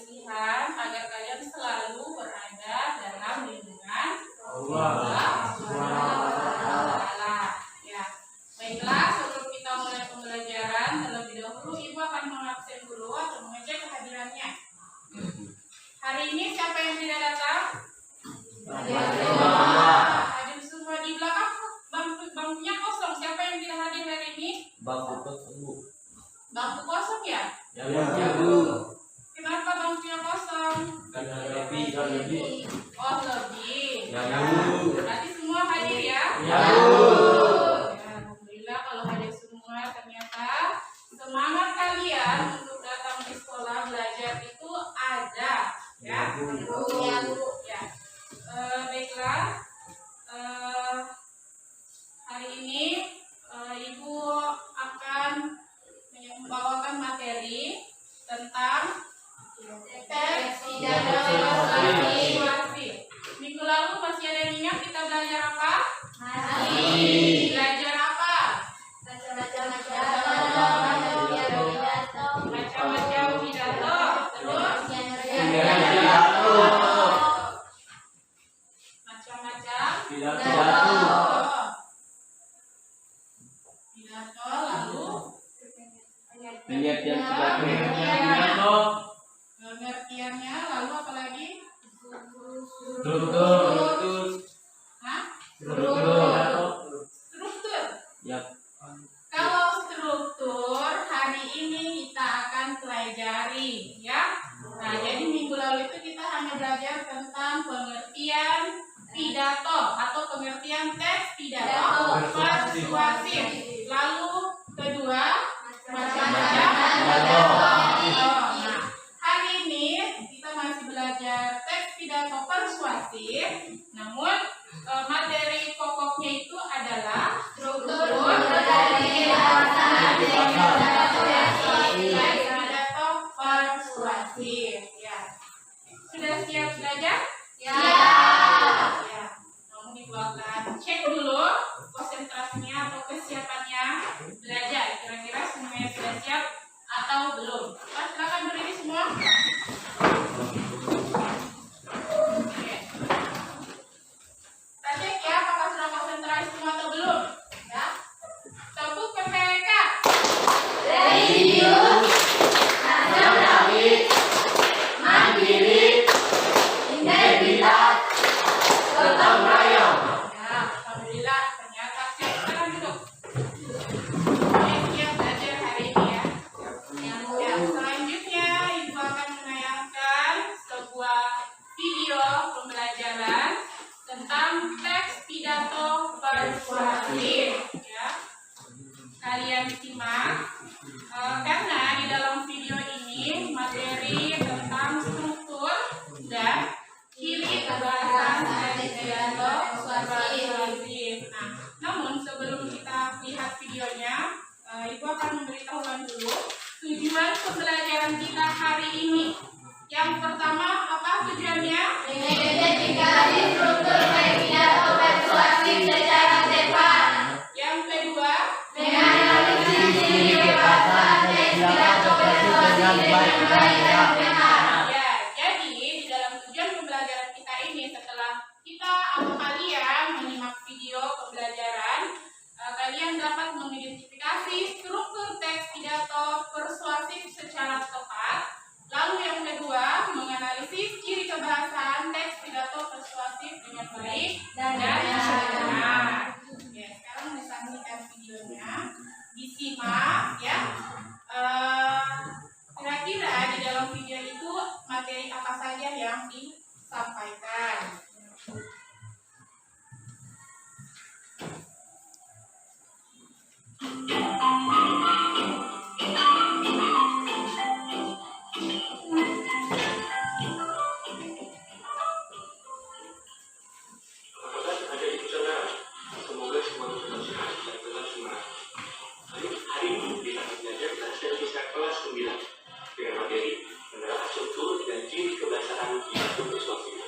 kebersihan agar kalian selalu berada dalam lindungan Allah. Ya, baiklah, sebelum kita mulai pembelajaran, terlebih dahulu Ibu akan mengabsen dulu atau mengecek kehadirannya. Hari ini siapa yang tidak datang? Hadir semua. Di belakang bangkunya kosong. Siapa yang tidak hadir hari ini? Bangku kosong, Bu. Bangku kosong ya? Ya, Bu. Kenapa bangkunya kosong? Karena lebih. Oh, lebih. Ya, Bu. Berarti semua hadir ya? Ya, Bu. Ya, alhamdulillah kalau hadir semua. Ternyata semangat kalian untuk datang di sekolah belajar itu ada ya? Ya, Bu. Ya. Baiklah. Hari ini Ibu akan membawakan materi tentang teks pidato persuasi. Minggu lalu masih ada yang ingat kita belajar apa? Masih. Belajar apa? Macam-macam pidato. Terus macam-macam pidato. Lalu Pengertian pengertiannya, lalu apa lagi? struktur. Hah? Struktur. Struktur. Ya. Kalau struktur hari ini kita akan pelajari ya. Nah, jadi minggu lalu itu kita hanya belajar tentang pengertian pidato atau pengertian teks pidato persuasif. Lalu kedua macam-macam pidato. Nah, hari ini kita masih belajar teks pidato persuasif. Namun materi pokoknya itu adalah struktur dari pidato persuasif. Ya. Sudah siap belajar? Ya. Namun Ibu akan cek dulu konsentrasinya atau kesiapannya belajar. Kira-kira semuanya sudah siap atau belum? Silakan berdiri semua. Oke. Kita cek ya apakah sudah konsentrasi semua atau belum? Ya. Tepuk PPK. Serius, nasionalis, mandiri, integritas, gotong royong. Ya, alhamdulillah ternyata siap. Sekarang duduk. Oke, siap belajar hari ini ya. Ya, selanjutnya Ibu akan menayangkan sebuah video pembelajaran tentang teks pidato persuasif. Ya, kalian simak karena di dalam video ini materi tentang struktur dan ciri kebahasan dari pidato persuasif. Nah, namun sebelum kita lihat videonya, Ibu akan memberitahukan dulu tujuan pembelajaran kita hari ini. Yang pertama, apa tujuannya? Mengidentifikasi struktur teks pidato persuasif secara tepat. Yang kedua, Menganalisis ciri kebahasan teks pidato persuasif dengan baik dan benar. ya, jadi di dalam tujuan pembelajaran kita ini, setelah kita atau kalian menyimak video pembelajaran, kalian dapat mengidentifikasi struktur teks pidato persuasif secara tepat. Lalu yang kedua, menganalisis ciri kebahasan teks pidato persuasif dengan baik dan benar. Oke, sekarang disaksikan videonya, disimak ya. Kira-kira di dalam video itu materi apa saja yang disampaikan? Apakah ada ibu saudara? Semoga semua tetap sehat dan tetap semangat. Hari ini kita akan belajar belajar kisah kelas 9 dengan materi menelaah struktur dan ciri kebahasan pidato persuasif.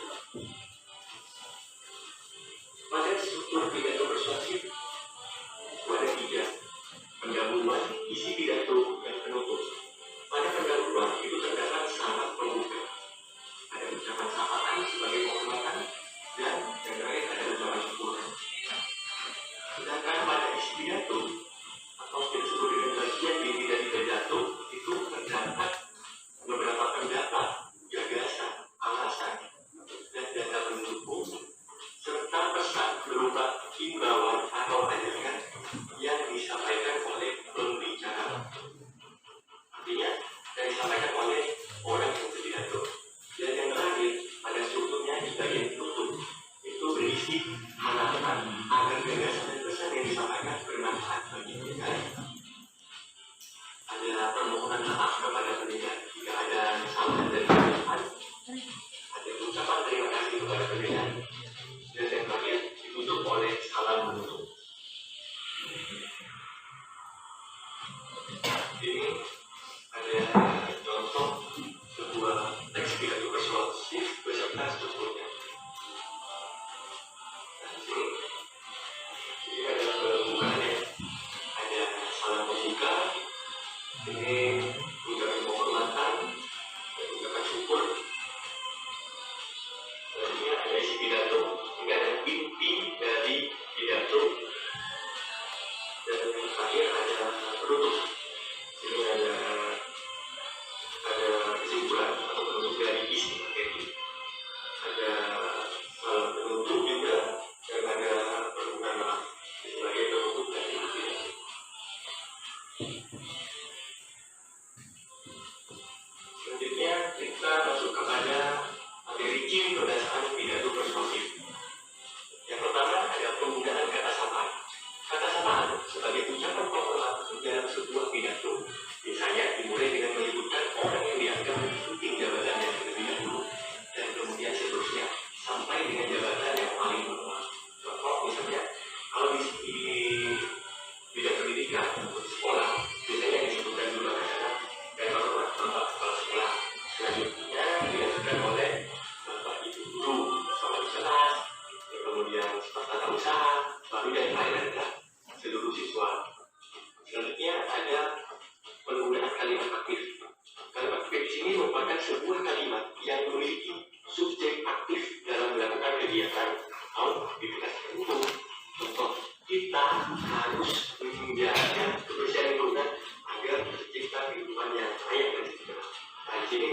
Materi struktur pidato persuasif ada 3: pendahuluan, ciri berdasarkan pidato persuasif. Yang pertama ada penggunaan kata sapaan. Kata sapaan sebagai ucapan penghormatan dalam sebuah pidato. Misalnya dimulai dengan menyebutkan orang yang dianggap penting jabatannya terlebih dahulu, dan kemudian seterusnya sampai dengan jabatan yang paling bawah. Contoh misalnya, kalau di bidang pendidikan untuk sekolah, biasanya yang disebutkan dulu adalah Bapak Kepala Sekolah. Selanjutnya dilanjutkan oleh Bapak Ibu Guru, Bapak kelas, kemudian staf tata usaha, lalu yang lain adalah seluruh siswa. Selanjutnya ada penggunaan kalimat aktif. Kalimat aktif di sini merupakan sebuah kalimat yang memiliki subjek aktif dalam melakukan kegiatan atau aktivitas tertentu. Contoh, kita harus menjaga kebersihan lingkungan agar tercipta kehidupan yang layak dan sejahtera. Nah, di sini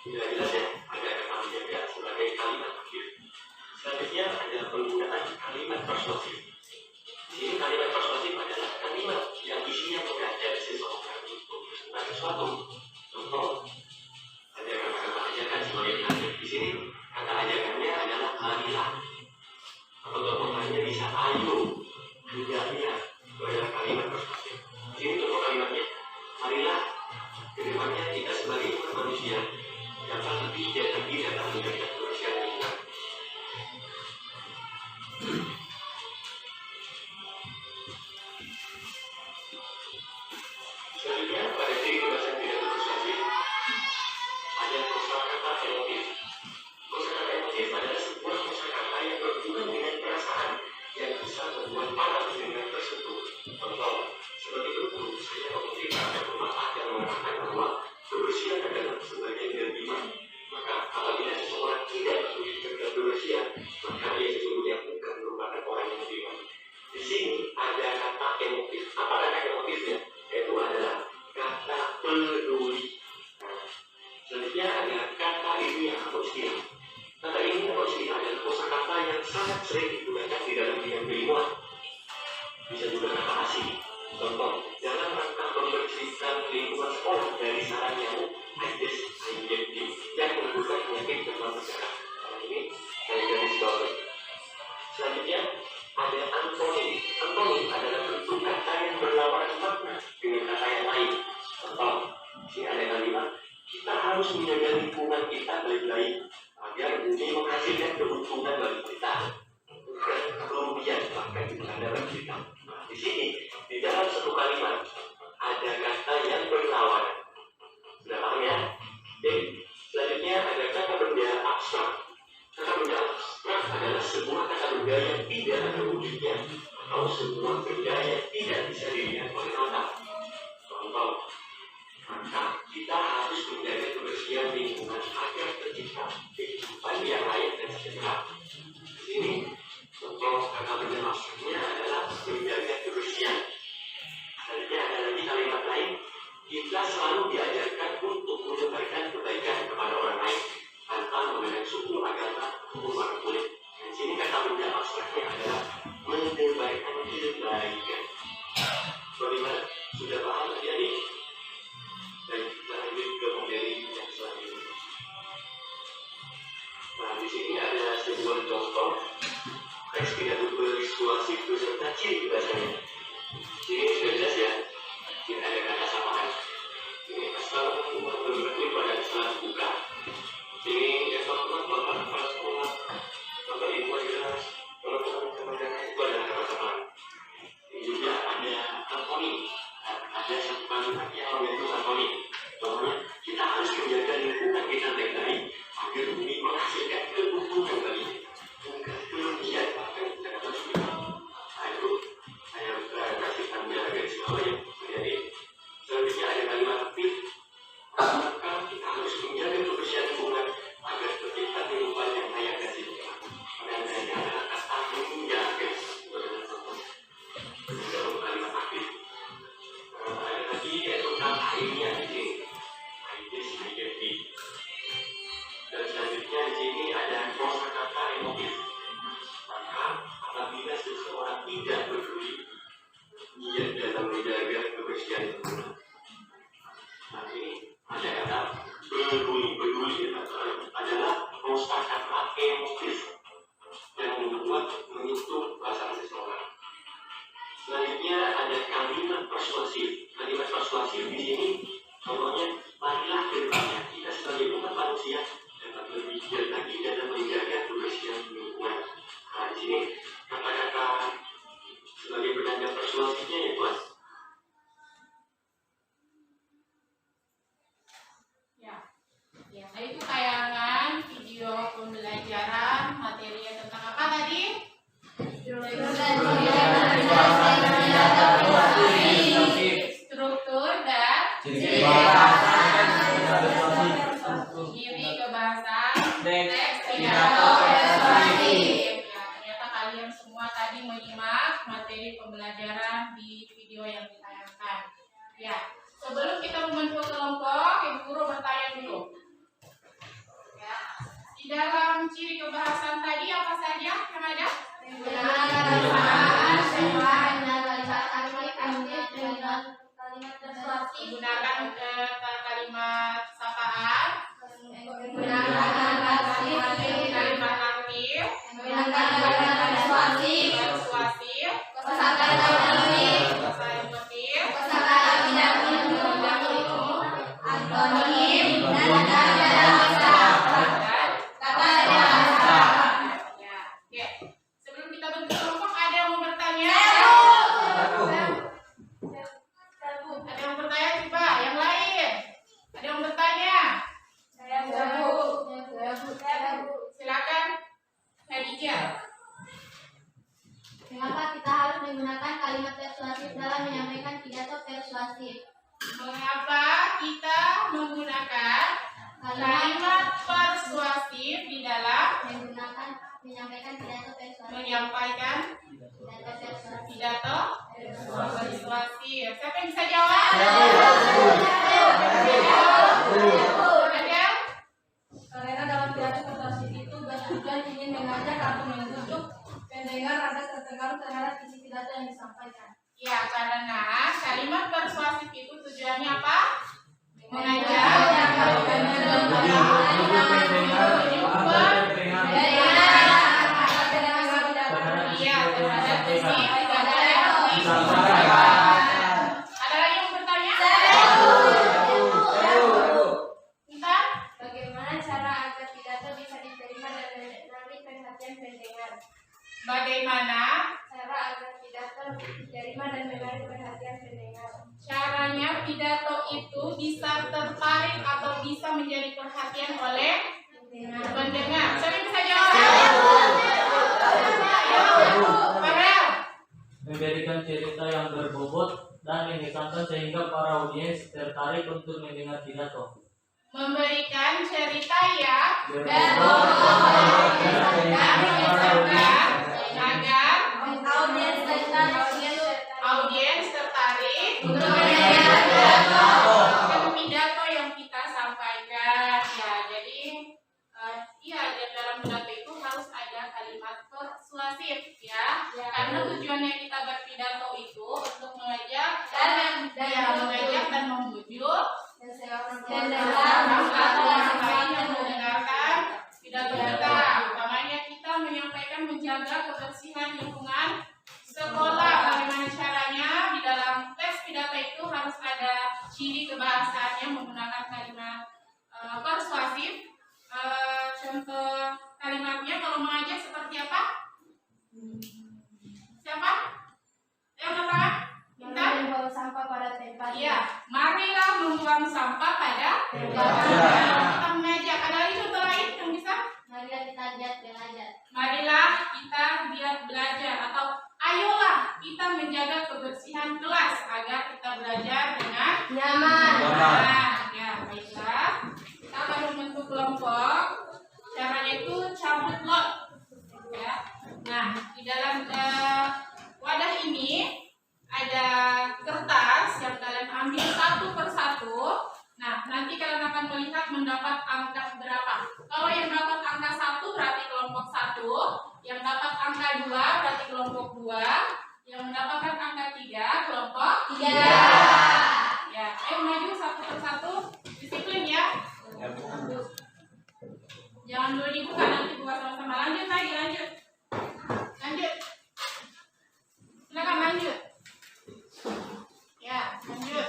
tidak jelas ya, ada kata menjaga sebagai kalimat aktif. Selanjutnya ada penggunaan kalimat persuasif. Di sini kalimat persuasif adalah kalimat yang isinya mengajak seseorang untuk melakukan sesuatu. Contoh, ada kata-kata ajakan sebagai penasihat. Di sini kata ajakannya adalah marilah. Atau contoh lainnya bisa ayo, hendaknya. Itu adalah kalimat persuasif. Di sini contoh kalimatnya, marilah kedepannya kita sebagai umat manusia dapat lebih dan lebih dapat menjaga kebersihan lingkungan. Selanjutnya pada ciri kebahasan pidato persuasif ada kosakata emotif. Kosakata emotif adalah sebuah kosakata yang berhubungan dengan perasaan yang bisa membuat para pendengar tersentuh. Contoh, seperti itu, saya menceritakan pepatah yang mengatakan bahwa kebersihan adalah sebagian dari iman. Maka apabila seseorang tidak menjaga kebersihan, maka ia sesungguhnya bukan merupakan orang yang beriman. Di sini ada kata emotif. Apa kata emotifnya? Itu adalah kata peduli. Nah, selanjutnya ada kata ilmiah atau istilah. Kata ilmiah atau istilah adalah kosakata yang sangat sering digunakan di dalam bidang keilmuan. Bisa juga kata asing. Contoh, dalam rangka membersihkan lingkungan sekolah dari sarang nyamuk Aedes aegypti yang menimbulkan penyakit demam berdarah. Nah, ini saya garis bawahi. Selanjutnya ada antonim. Antonim adalah bentuk kata yang berlawanan makna dengan kata yang lain. Contoh, sini ada kalimat, kita harus menjaga lingkungan kita baik-baik agar ini menghasilkan keuntungan bagi kita, bukan kerugian bahkan ada bagi kita. Nah, di sini di dalam satu kalimat ada kata yang berlawanan. Sudah paham ya? Oke. Selanjutnya ada kata benda abstrak. Kata benda abstrak adalah sebuah kata benda yang tidak ada wujudnya atau sebuah benda yang tidak bisa dilihat oleh mata. Contoh, maka kita harus menjaga kebersihan lingkungan agar tercipta kehidupan yang layak dan sejahtera. Di sini contoh kata benda abstraknya adalah menjaga kebersihan. Selanjutnya ada lagi kalimat lain, kita selalu diajarkan untuk menyebarkan kebaikan kepada orang lain tanpa memandang suku, agama, maupun warna kulit. Dan di sini kata benda abstraknya adalah menyebarkan kebaikan. Bagaimana? Sudah paham tadi? Baik, kita lanjut ke materi yang selanjutnya. Nah, di sini ada sebuah contoh teks pidato persuasif beserta ciri kebahasannya. Ini sudah jelas ya. Ini ada kata sapaan. Ini assalamualaikum warahmatullahi wabarakatuh. Salam buka. Ini teman-teman bapak kepala sekolah, bapak ibu jelas, teman-teman itu adalah kata sapaan. Ini juga ada antonim. Ada satu kalimat yang membentuk antonim. Contohnya, kita harus menjaga lingkungan kita baik-baik agar bumi menghasilkan keuntungan bagi kita, bukan kerugian bahkan kita dapat kita. Nah, itu saya kasih tanda garis bawah ya. Jadi selanjutnya ada kalimat aktif. Maka kita harus menjaga kebersihan lingkungan agar tercipta kehidupan yang layak dan sejahtera. Dan ini adalah kata menjaga. Dalam kalimat aktif. Ada lagi yaitu kata ilmiah di sini. Aedes aegypti. Dan selanjutnya di sini ada kosakata emotif. Maka apabila seseorang tidak peduli niat dalam menjaga kebersihan lingkungan. Nah, ini ada kata peduli adalah kosakata persuasif di sini contohnya, marilah ke depannya kita sebagai umat manusia dapat lebih giat lagi dalam menjaga kebersihan lingkungan. Nah, di sini kata-kata sebagai penanda persuasifnya ya Mas. Ya, itu tayangan video pembelajaran materinya tentang apa tadi? Struktur dan ciri kebahasan teks pidato persuasif. Ya, ternyata kalian semua tadi menyimak materi pembelajaran di video yang ditayangkan. Ya, sebelum kita membentuk kelompok, Ibu Guru bertanya dulu. Ya, di dalam ciri kebahasan tadi apa saja yang ada? Menggunakan kalimat sapaan, menggunakan kalimat aktif, persuasif, kosa emotif, antonim, dan ya, oke. Sebelum kita bentuk kelompok, ada yang mau bertanya? Ada yang bertanya coba, yang lain? Ada yang bertanya? Silakan, Khadijah. Mengapa kita harus menggunakan kalimat persuasif dalam menyampaikan pidato persuasif? Mengapa kita menggunakan kalimat persuasif di dalam menyampaikan pidato persuasif? menyampaikan Pidato persuasif. pidato persuasif? Siapa yang bisa jawab? Ada? Karena dalam pidato persuasif itu bertujuan ingin mengajak atau membujuk pendengar agar terpengaruh terhadap isi pidato yang disampaikan. Ya, karena kalimat persuasif itu tujuannya apa? Mengajak iya, terhadap isi pidato yang disampaikan. Ada lagi yang bertanya? Bentar. Bagaimana cara agar pidato bisa diterima dan menarik perhatian pendengar? Bagaimana Cara agar pidato diterima dan menarik perhatian pendengar. caranya pidato itu bisa tertarik atau bisa menjadi perhatian oleh pendengar? Siapa yang bisa jawab? Farel. Memberikan cerita yang berbobot dan mengesankan sehingga para audiens tertarik untuk mendengar pidato. Memberikan cerita yang Berbobot dan mengesankan agar audiens tertarik untuk mendengar pidato yang kita sampaikan. Ya, jadi dan dalam pidato itu harus ada kalimat persuasif, ya. Karena tujuannya kita berpidato itu untuk mengajak dan membujuk orang lain yang mendengarkan pidato kita. Utamanya kita menyampaikan menjaga kebersihan lingkungan sekolah. Bagaimana caranya? Di dalam teks pidato itu harus ada ciri kebahasannya menggunakan kalimat persuasif. Contoh kalimatnya kalau mengajak seperti apa? Siapa? Yang katakan? Kita? Membuang sampah pada tempatnya. Iya, marilah membuang sampah pada tempatnya. Kita mengajak. Ada lagi contoh lain yang bisa? Marilah kita giat belajar. Marilah kita giat belajar, atau ayolah kita menjaga kebersihan kelas agar kita belajar dengan Nyaman. Ya, baiklah. Kita akan membentuk kelompok. Caranya itu cabut lot. Ya. Nah, di dalam wadah ini ada kertas yang kalian ambil satu persatu. Nah, nanti kalian akan melihat mendapat angka berapa. Kalau yang dapat angka 1 berarti kelompok 1, yang dapat angka 2 berarti kelompok 2, yang mendapatkan angka 3 kelompok 3. Ya, ayo maju satu persatu. Disiplin ya. Jangan dulu dibuka, nanti buka sama-sama. Lanjut lagi, lanjut. Silakan lanjut. Ya, lanjut.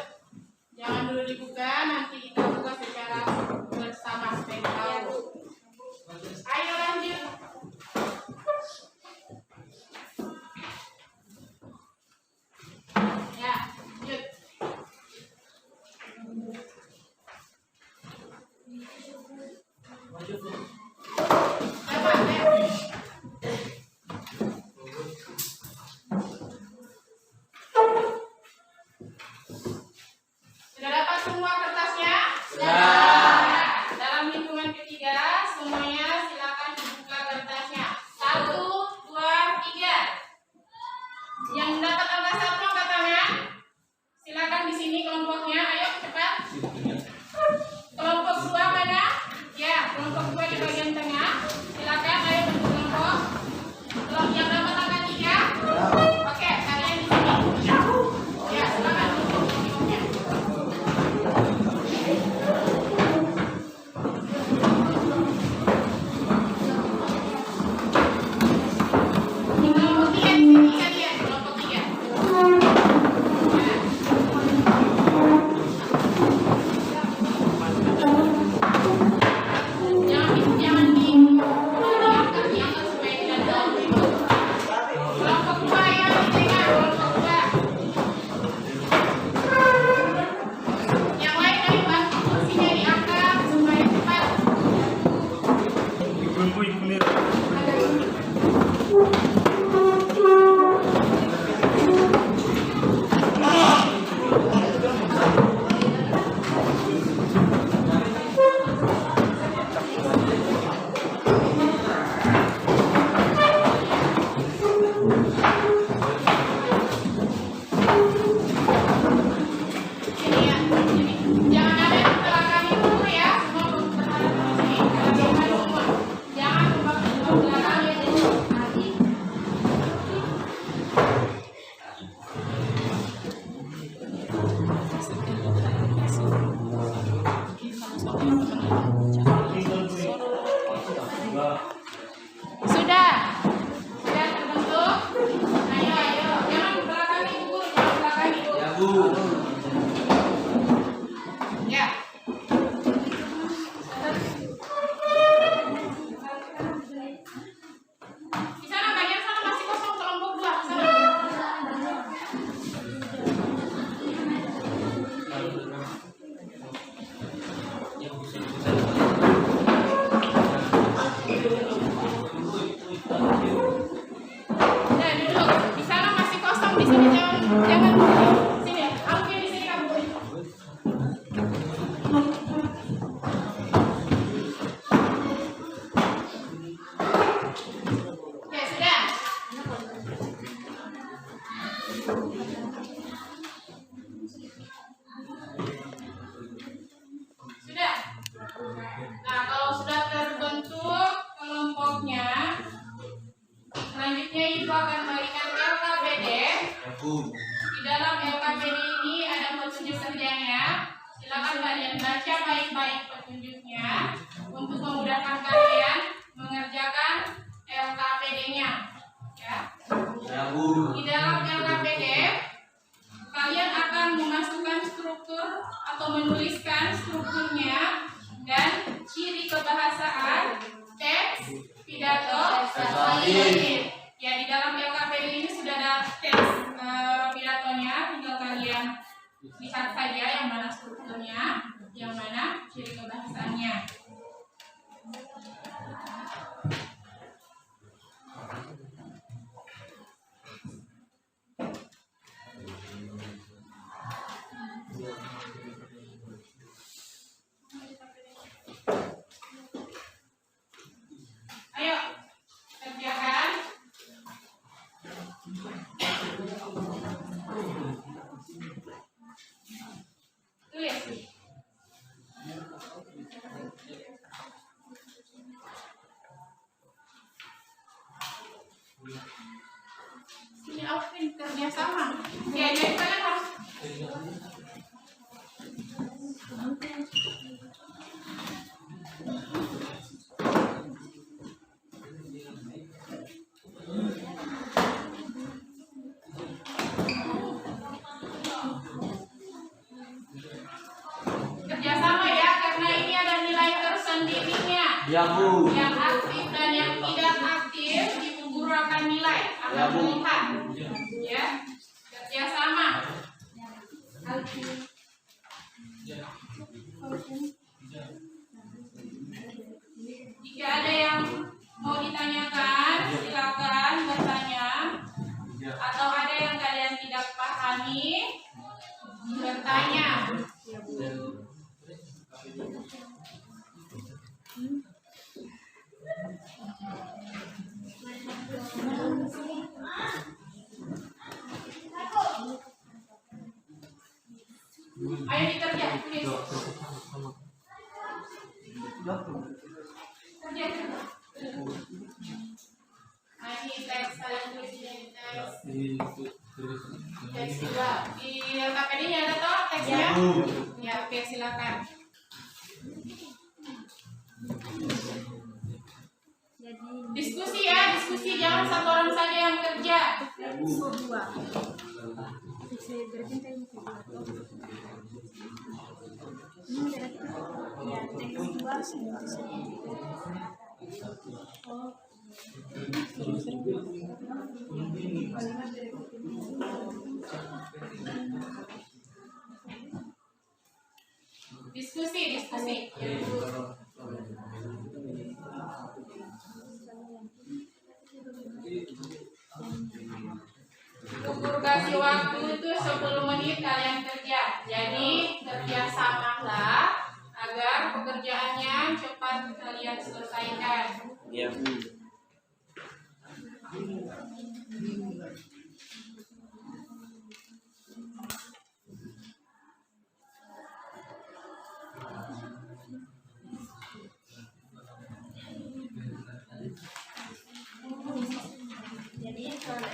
Tunggu ikunir. Sini ya, sini. Jangan ada yang belakang dulu ya. Semua berhadapan di sini. Belakang semua. Jangan belakangnya dulu. Sudah terbentuk. Ayo, ayo. Jangan belakangi dulu, jangan belakangi dulu. Ya, Bu. Ya. Di sana bagian sana masih kosong kelompok 2. Sana. Nah, duduk. Di sana masih kosong, di sini jangan sini. Ambil di sini kamu. Oke, sudah. Sudah. Nah, kalau sudah terbentuk kelompoknya, selanjutnya Ibu akan memberikan LKPD. Ya, Bu. Di dalam LKPD ini ada petunjuk kerjanya. Silakan kalian baca baik-baik petunjuknya untuk memudahkan kalian mengerjakan LKPD-nya. Ya. Ya, Bu. Di dalam LKPD, kalian akan memasukkan struktur atau menuliskan strukturnya dan ciri kebahasaan, teks, pidato, Persuasif. ya, di dalam LKPD ini sudah ada teks pidatonya, tinggal kalian lihat saja yang mana strukturnya, yang mana ciri kebahasaannya. Ayo, kerjakan. Tulis. Sini Alvin, kerjasama. Ya, jadi kalian harus kerjasama ya, karena ini ada nilai tersendirinya. Ya, Bu. Yang aktif dan yang tidak aktif, Ibu guru akan nilai, Ya, akan Bu. melihat. Ya, kerjasama. Jika ada yang mau ditanyakan, silakan bertanya. Atau ada yang kalian tidak pahami, bertanya. Ayo dikerja, tulis. Kerja. Nah, ini teks kalian tulis ini teks. Teks juga. Di LKPD-nya ada toh teksnya? Ya, oke, silakan. Diskusi ya, diskusi, jangan satu orang saja yang kerja. Diskusi, diskusi. waktu itu 10 menit kalian kerja. Jadi kerjasamalah agar pekerjaannya cepat kalian selesaikan. Iya. Jadi kalau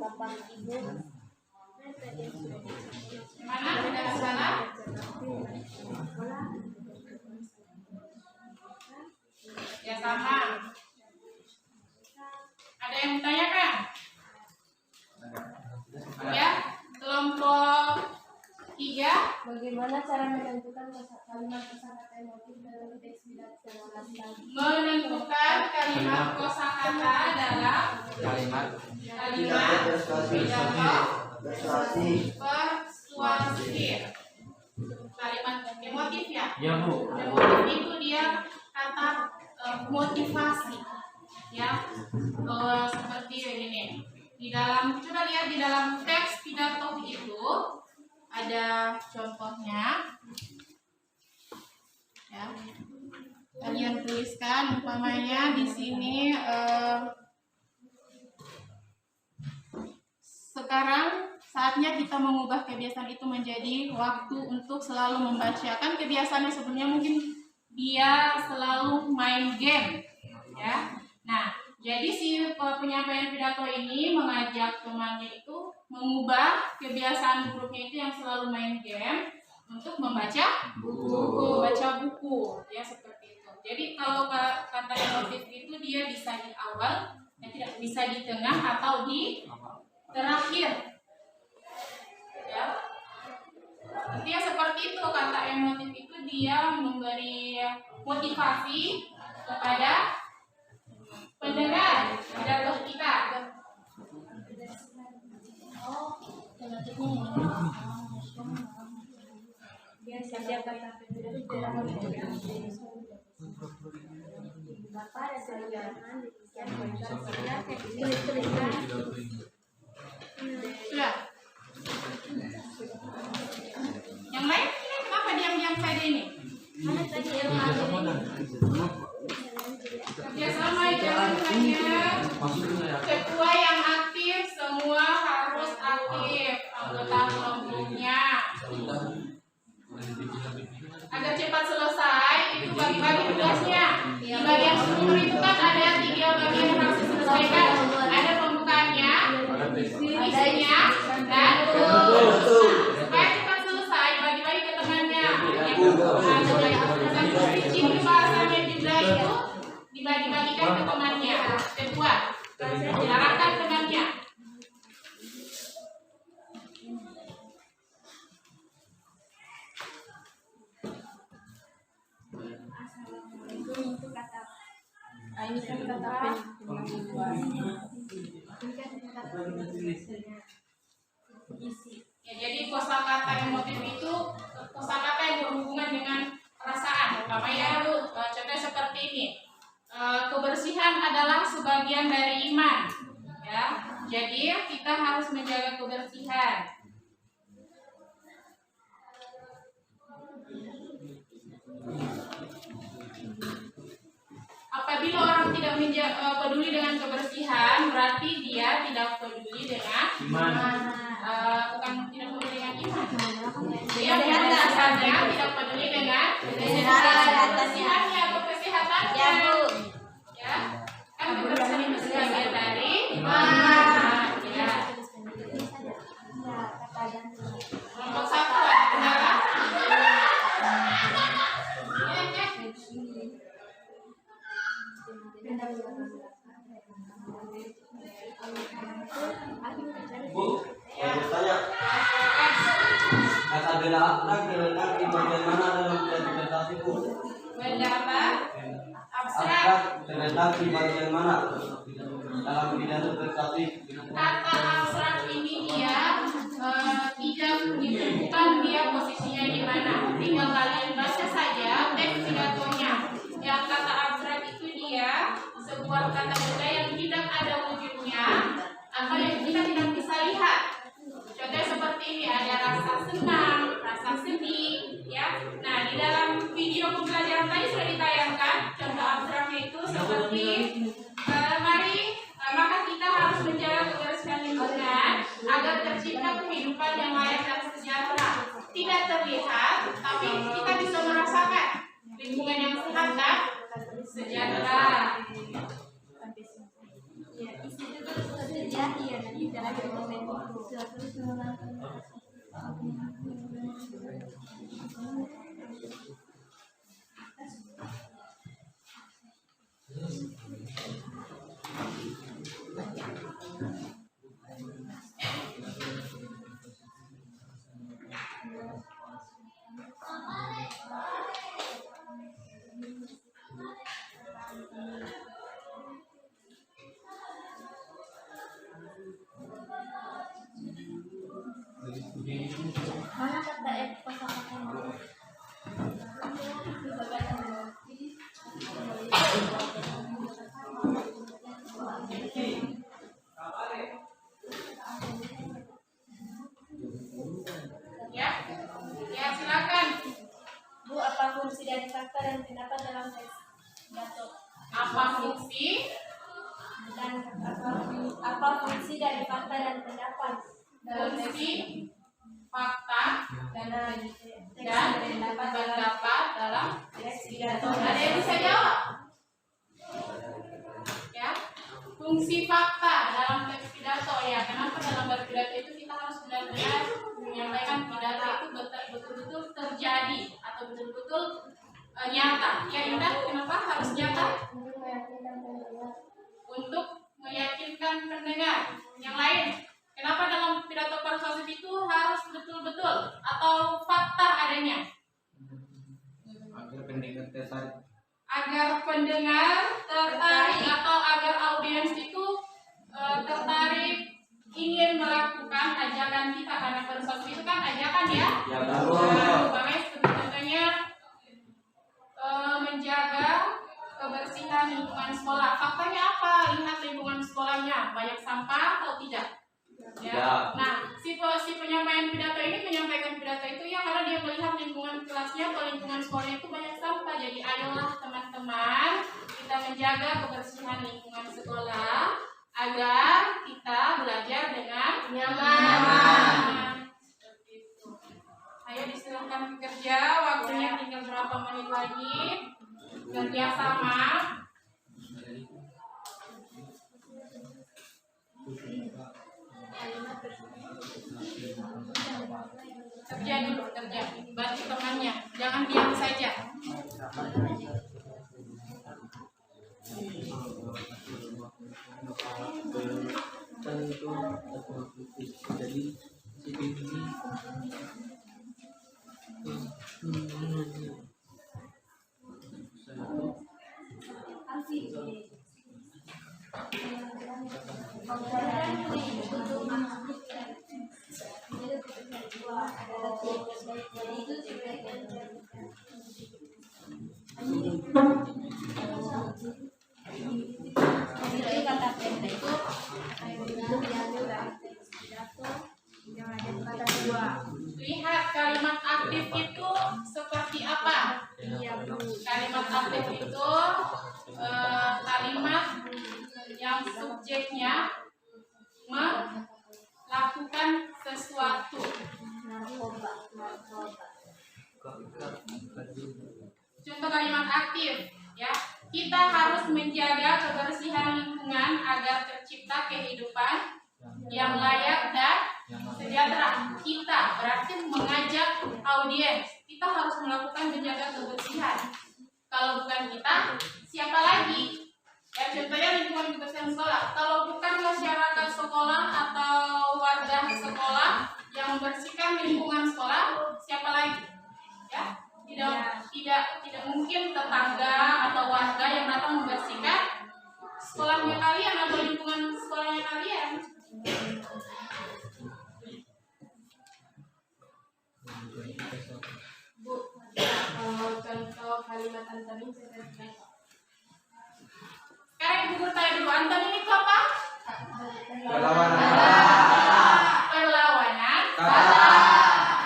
Bapak Ibu Mana ada salah? Ya sama. Ada yang bertanyakan? Ya, kelompok 3. bagaimana cara menentukan kalimat kosakata emotif dalam teks pidato Menentukan kalimat kosakata dalam Kalimat pidato persuasif. Kalimat emotif ya. Ya Bu. Emotif itu dia kata motivasi, ya. Seperti ini. Di dalam, coba lihat di dalam teks pidato itu ada contohnya. Ya. Kalian tuliskan umpamanya di sini sekarang saatnya kita mengubah kebiasaan itu menjadi waktu untuk selalu membaca. Kan kebiasaannya sebelumnya mungkin dia selalu main game, ya. Nah, jadi si penyampaian pidato ini mengajak temannya itu mengubah kebiasaan buruknya itu yang selalu main game untuk membaca buku, ya seperti itu. Jadi kalau kata emotif itu dia bisa di awal, tidak bisa di tengah atau di terakhir. Ya. Intinya seperti itu, kata emotif itu dia memberi motivasi kepada pendengar pidato kita. setiap kata pidato Bapak ada pelajaran Sudah. Yang lain ini kenapa diam-diam saja ini? mana tadi yang Kerjasama jangan hanya ketua yang aktif, semua harus aktif, anggota kelompoknya. Agar cepat selesai, itu bagi-bagi tugasnya. Di bagian struktur itu kan ada 3 bagian yang harus diselesaikan. Ada pembukaannya, isinya, dan supaya cepat selesai, bagi-bagi ke temannya. Dan speaking di bahasanya juga itu dibagi-bagikan ke temannya. Kedua, diarahkan temannya. itu kata ini kan kata Ya, jadi kosakata emotif itu kosakata yang berhubungan dengan perasaan. Umpamanya contoh seperti ini. Kebersihan adalah sebagian dari iman. Ya, jadi kita harus menjaga kebersihan. Apabila orang tidak peduli dengan kebersihan, berarti dia tidak peduli dengan bukan tidak peduli dengan iman. Dia biasanya tidak peduli dengan kebersihannya atau kesehatannya. Ya, kan kebersihan itu sebagian dari iman. Ya. Nomor 1 ada benar. Bu, saya bertanya. Kata bela akhlak diletakkan di bagian mana dalam interpretasi Bu? Benda apa? Abstrak. terletak di bagian mana dalam pidato persuasif? Kata abstrak ini dia tidak ditentukan dia posisinya di mana. Tinggal kalian baca saja teks pidatonya. Yang kata abstrak itu dia sebuah kata benda yang tidak ada wujudnya atau yang kita tidak bisa lihat. Contohnya seperti ini, ada rasa senang, rasa sedih, ya. Nah, di dalam video pembelajaran tadi sudah ditayangkan contoh abstraknya itu seperti maka kita harus menjaga kebersihan lingkungan agar tercipta kehidupan yang layak dan sejahtera. Tidak terlihat, tapi kita bisa merasakan lingkungan yang sehat dan sejahtera. Mana kata kosakata? Ya, silakan. Bu, apa fungsi dari fakta dan pendapat dalam teks pidato? Apa fungsi? Dan apa fungsi dari fakta dan pendapat dalam teks Fungsi fakta dan pendapat dalam teks pidato? ada yang bisa jawab? Ya, fungsi fakta dalam teks pidato ya. Kenapa dalam berpidato itu kita harus benar-benar menyampaikan pidato itu betul-betul terjadi atau betul-betul nyata. Ya Indah, kenapa harus nyata? Untuk meyakinkan pendengar. Yang lain, kenapa dalam pidato persuasif itu harus betul-betul atau fakta adanya? Agar pendengar tertarik. Agar pendengar tertarik atau agar audiens itu tertarik ingin melakukan ajakan kita, karena persuasif itu kan ajakan ya. Ya, Makanya contohnya menjaga kebersihan lingkungan sekolah. Faktanya apa? Lihat lingkungan sekolahnya banyak sampah atau tidak? Ya. Nah, si penyampaian pidato ini menyampaikan pidato itu ya karena dia melihat lingkungan kelasnya atau lingkungan sekolahnya itu banyak sampah. Jadi ayolah teman-teman kita menjaga kebersihan lingkungan sekolah agar kita belajar dengan nyaman. Seperti itu. Ayo disilakan bekerja. Waktunya tinggal berapa menit lagi. Kerja sama. Kerja dulu, kerja. Bantu temannya. Jangan diam saja. Jadi Lihat kalimat aktif itu seperti apa? Kalimat aktif itu kalimat yang subjeknya melakukan sesuatu. Contoh kalimat aktif, ya. Kita harus menjaga kebersihan lingkungan agar tercipta kehidupan yang layak dan sejahtera. Kita berarti mengajak audiens. Kita harus melakukan menjaga kebersihan. Kalau bukan kita, siapa lagi? Ya, contohnya lingkungan kebersihan sekolah. Kalau bukan masyarakat sekolah atau warga sekolah yang membersihkan lingkungan sekolah, siapa lagi? Ya, tidak mungkin mungkin tetangga atau warga yang datang membersihkan sekolahnya kalian atau lingkungan sekolahnya kalian. Bu, kalau contoh kalimat antonim seperti apa? Sekarang Ibu guru tanya dulu, antonim itu apa? Perlawanan. Perlawanan Kata.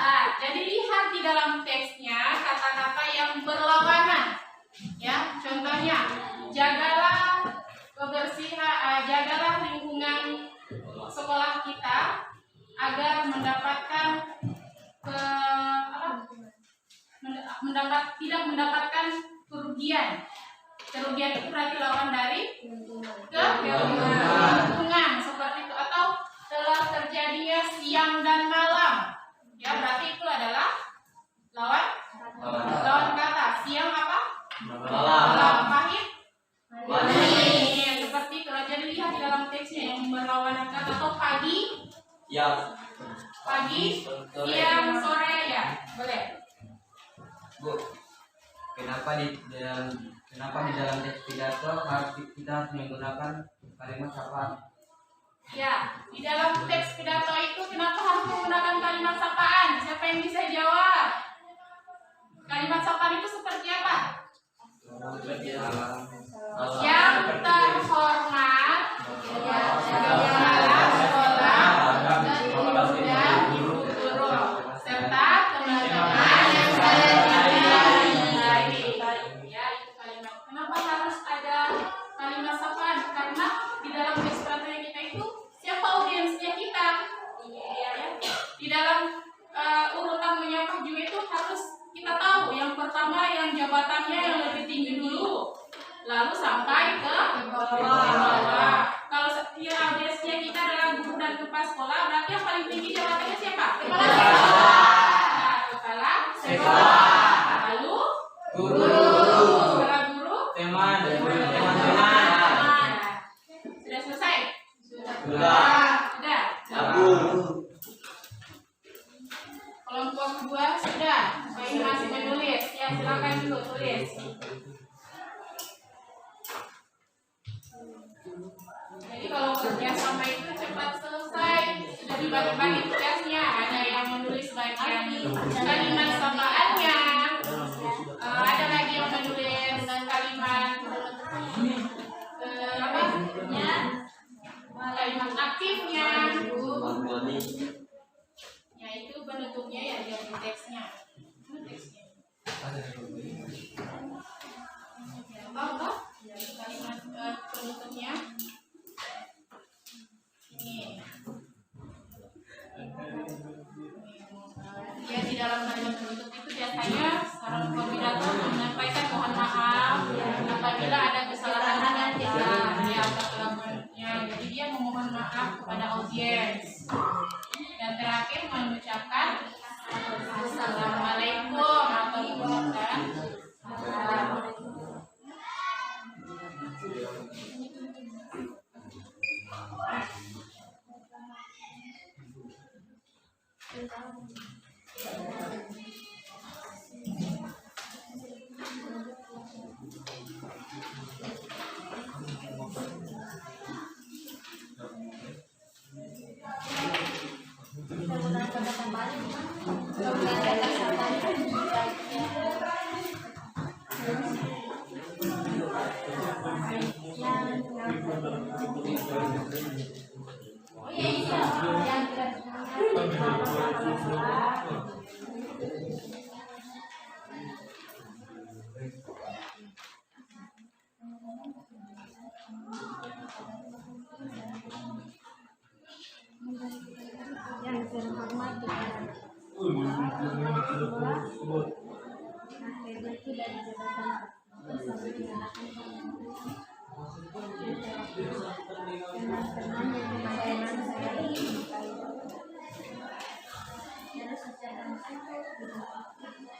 Nah, jadi lihat di dalam teksnya kata-kata yang berlawanan. Ya, contohnya jagalah kebersihan, jagalah lingkungan sekolah kita agar mendapatkan tidak mendapatkan kerugian. Kerugian itu berarti lawan dari lingkungan seperti itu, atau telah terjadinya siang dan malam. Ya, berarti itu adalah lawan kata. Siang apa? Malam. Pahit? Manis. Seperti itu. Jadi lihat di dalam teksnya yang berlawanan kata. Atau pagi? Ya. Pagi, siang, sore, ya. Boleh. Bu, kenapa di dalam teks pidato kita harus menggunakan kalimat sapaan? Ya, di dalam teks pidato itu kenapa harus menggunakan kalimat sapaan? Siapa yang bisa jawab? Kalimat sapaan itu seperti apa? Yang terhormat, kepala sekolah, dan guru, serta teman-teman yang saya cintai. Ya, itu kalimat. Kenapa harus ada kalimat sapaan? Karena di dalam teks pidato kita itu siapa audiensnya kita? Ya. Di dalam urutan menyapa juga itu harus kita tahu. Yang pertama yang jabatannya yang lebih tinggi dulu, lalu sampai ke bawah. Kalau setiap audiensnya kita adalah guru dan kepala sekolah, berarti yang paling tinggi jabatannya siapa? Kepala sekolah. Nah, kepala sekolah. Lalu guru. Setelah guru, Teman. sudah selesai? Sudah. Kelompok kedua sudah. Saya masih menulis. Ya, silakan dulu tulis. Jadi kalau kerja sama itu cepat selesai. Sudah dibagi-bagi tugasnya. Ada yang menulis bagian kalimat samaannya. Ada lagi yang menulis kalimat kalimat aktifnya. Ya, itu bentuknya ya di teksnya. Teksnya. Apa? Kalimat bentuknya. Ini. Ya, di dalam kalimat bentuk itu biasanya seorang pidato menyampaikan mohon maaf apabila ada kesalahan dan kelakuannya. Jadi dia memohon maaf kepada audiens. Dan terakhir mengucapkan assalamualaikum atau mengucapkan yang terhormat kepada itu dari jabatan sampai dinyatakan teman-teman saya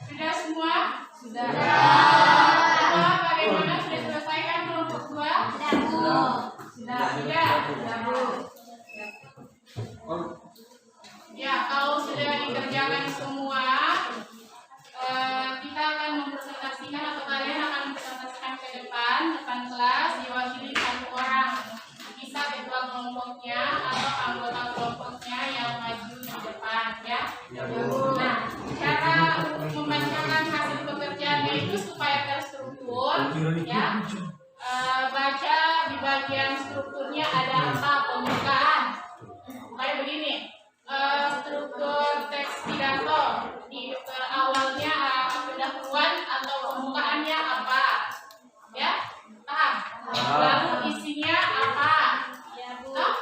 sudah semua? Sudah. Bagaimana sudah selesaikan kelompok 2? Sudah, Bu. Ya, kalau sudah dikerjakan semua, kita akan mempresentasikan atau kalian baca di bagian strukturnya ada apa? Pembukaan. Kayak begini. Struktur teks pidato di awalnya pendahuluan atau pembukaannya apa? Ya, paham? Lalu isinya apa? Toh?